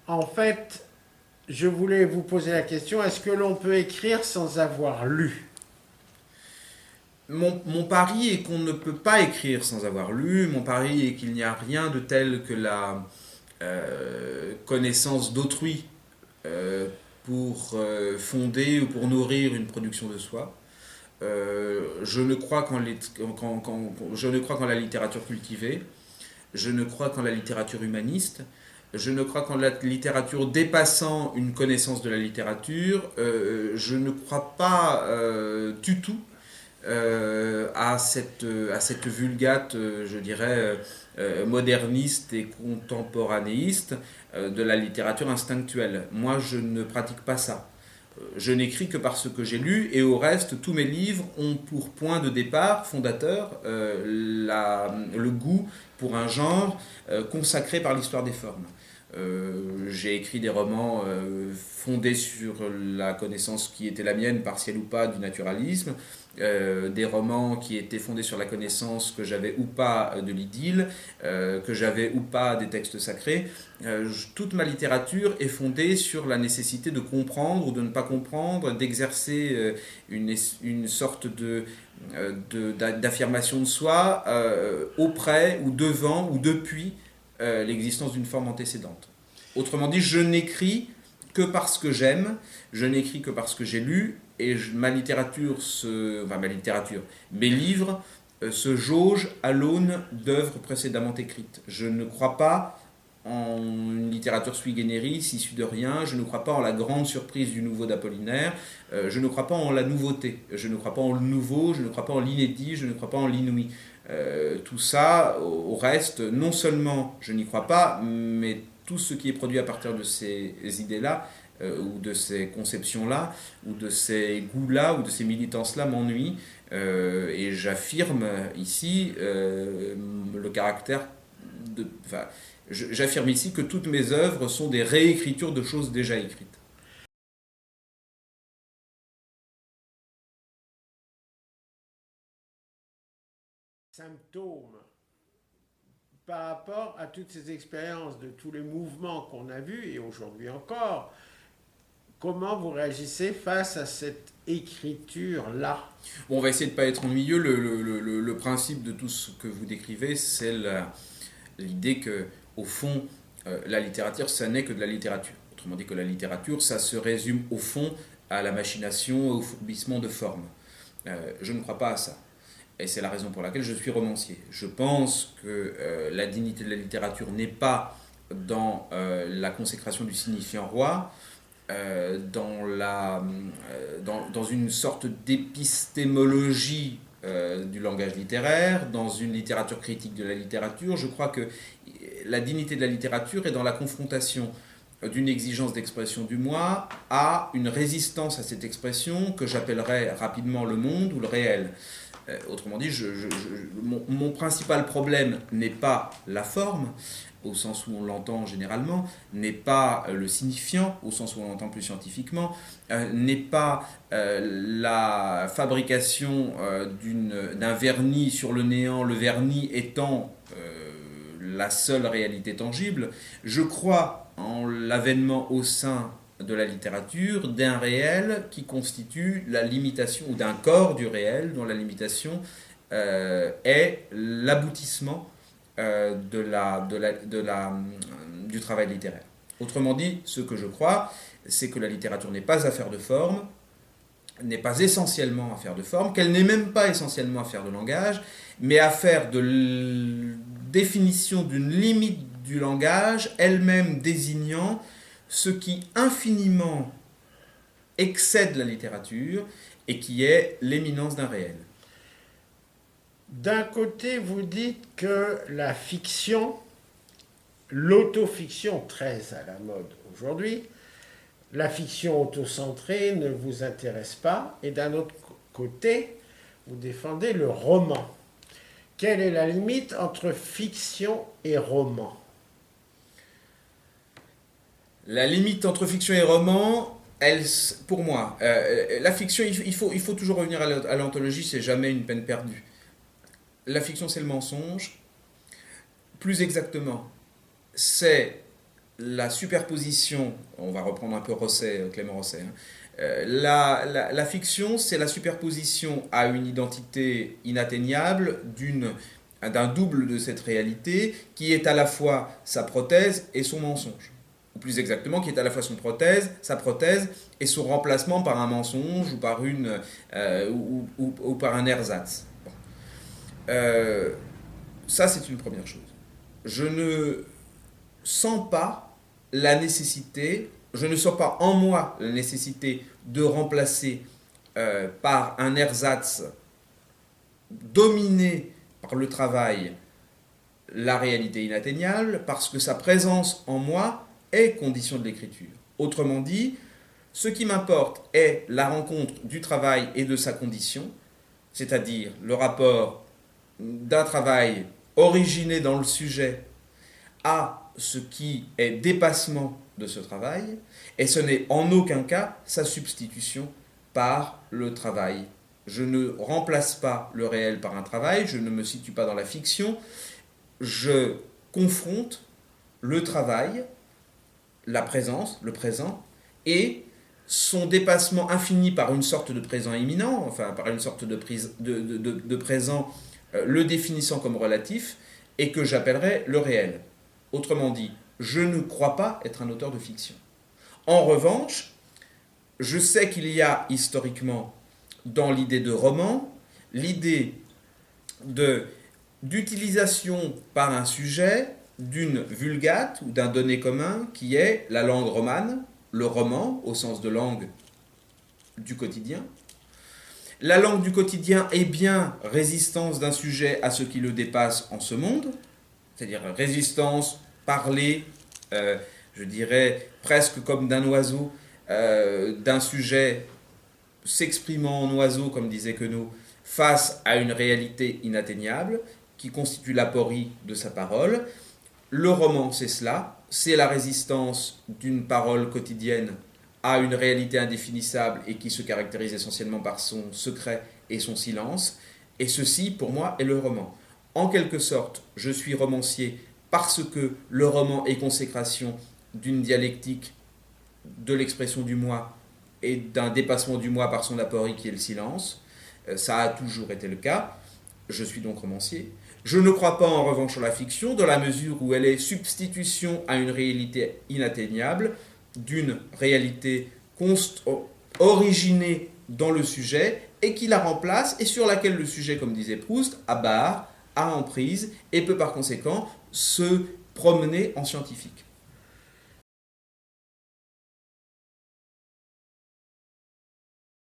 En fait, je voulais vous poser la question, est-ce que l'on peut écrire sans avoir lu? Mon pari est qu'on ne peut pas écrire sans avoir lu. Mon pari est qu'il n'y a rien de tel que la connaissance d'autrui euh, pour fonder ou pour nourrir une production de soi. Je ne crois je ne crois qu'en la littérature cultivée. Je ne crois qu'en la littérature humaniste. Je ne crois qu'en la littérature dépassant une connaissance de la littérature. Je ne crois pas du tout à cette vulgate, je dirais, moderniste et contemporanéiste de la littérature instinctuelle. Moi, je ne pratique pas ça. Je n'écris que parce que j'ai lu, et au reste, tous mes livres ont pour point de départ fondateur le goût pour un genre consacré par l'histoire des formes. J'ai écrit des romans fondés sur la connaissance qui était la mienne, partielle ou pas, du naturalisme, des romans qui étaient fondés sur la connaissance que j'avais ou pas de l'idylle, que j'avais ou pas des textes sacrés. Toute ma littérature est fondée sur la nécessité de comprendre ou de ne pas comprendre, d'exercer une sorte d'affirmation de soi auprès ou devant ou depuis l'existence d'une forme antécédente. Autrement dit, je n'écris que parce que j'aime, je n'écris que parce que j'ai lu, et mes livres se jaugent à l'aune d'œuvres précédemment écrites. Je ne crois pas en une littérature sui generis, issue de rien, je ne crois pas en la grande surprise du nouveau d'Apollinaire, je ne crois pas en la nouveauté, je ne crois pas en le nouveau, je ne crois pas en l'inédit, je ne crois pas en l'inouï. Tout ça, au reste, non seulement je n'y crois pas, mais tout ce qui est produit à partir de ces idées-là, ou de ces conceptions-là, ou de ces goûts-là, ou de ces militances-là m'ennuie. Et j'affirme ici le caractère de. Enfin, j'affirme ici que toutes mes œuvres sont des réécritures de choses déjà écrites. Symptômes par rapport à toutes ces expériences de tous les mouvements qu'on a vus et aujourd'hui encore, comment vous réagissez face à cette écriture-là? Bon, on va essayer de ne pas être ennuyeux. Le principe de tout ce que vous décrivez, c'est l'idée que, au fond, la littérature, ça n'est que de la littérature. Autrement dit, que la littérature, ça se résume au fond à la machination, au fourbissement de formes. Je ne crois pas à ça. Et c'est la raison pour laquelle je suis romancier. Je pense que la dignité de la littérature n'est pas dans la consécration du signifiant roi, dans une sorte d'épistémologie du langage littéraire, dans une littérature critique de la littérature. Je crois que la dignité de la littérature est dans la confrontation d'une exigence d'expression du moi à une résistance à cette expression que j'appellerais rapidement le monde ou le réel. Autrement dit, mon principal problème n'est pas la forme, au sens où on l'entend généralement, n'est pas le signifiant, au sens où on l'entend plus scientifiquement, n'est pas la fabrication d'un vernis sur le néant, le vernis étant la seule réalité tangible. Je crois en l'avènement au sein de la littérature d'un réel qui constitue la limitation, ou d'un corps du réel dont la limitation est l'aboutissement du travail littéraire. Autrement dit, ce que je crois, c'est que la littérature n'est pas affaire de forme, n'est pas essentiellement affaire de forme, qu'elle n'est même pas essentiellement affaire de langage, mais affaire de définition d'une limite du langage, elle-même désignant ce qui infiniment excède la littérature et qui est l'éminence d'un réel. D'un côté, vous dites que la fiction, l'autofiction très à la mode aujourd'hui, la fiction autocentrée ne vous intéresse pas, et d'un autre côté, vous défendez le roman. Quelle est la limite entre fiction et roman? La limite entre fiction et roman, pour moi, la fiction, il faut toujours revenir à l'anthologie, c'est jamais une peine perdue. La fiction, c'est le mensonge. Plus exactement, c'est la superposition, on va reprendre un peu Rosset, Clément Rosset, hein, la fiction, c'est la superposition à une identité inatteignable d'un double de cette réalité qui est à la fois sa prothèse et son mensonge. Ou plus exactement, qui est à la fois sa prothèse et son remplacement par un mensonge ou par, ou par un ersatz. Bon. Ça, c'est une première chose. Je ne sens pas la nécessité, je ne sens pas en moi la nécessité de remplacer par un ersatz dominé par le travail la réalité inatteignable, parce que sa présence en moi est condition de l'écriture. Autrement dit, ce qui m'importe est la rencontre du travail et de sa condition, c'est-à-dire le rapport d'un travail originé dans le sujet à ce qui est dépassement de ce travail, et ce n'est en aucun cas sa substitution par le travail. Je ne remplace pas le réel par un travail, je ne me situe pas dans la fiction, je confronte le travail, la présence, le présent, et son dépassement infini par une sorte de présent imminent, enfin par une sorte de présent le définissant comme relatif, et que j'appellerais le réel. Autrement dit, je ne crois pas être un auteur de fiction. En revanche, je sais qu'il y a historiquement dans l'idée de roman, l'idée d'utilisation par un sujet d'une vulgate ou d'un donné commun qui est la langue romane, le roman au sens de langue du quotidien. La langue du quotidien est bien résistance d'un sujet à ce qui le dépasse en ce monde, c'est-à-dire résistance, parler, je dirais presque comme d'un oiseau, d'un sujet s'exprimant en oiseau, comme disait Queneau, face à une réalité inatteignable, qui constitue l'aporie de sa parole. Le roman, c'est cela, c'est la résistance d'une parole quotidienne à une réalité indéfinissable et qui se caractérise essentiellement par son secret et son silence. Et ceci, pour moi, est le roman. En quelque sorte, je suis romancier parce que le roman est consécration d'une dialectique de l'expression du moi et d'un dépassement du moi par son aporie qui est le silence. Ça a toujours été le cas. Je suis donc romancier. Je ne crois pas en revanche en la fiction, dans la mesure où elle est substitution à une réalité inatteignable, d'une réalité originée dans le sujet et qui la remplace et sur laquelle le sujet, comme disait Proust, a barre, a emprise et peut par conséquent se promener en scientifique.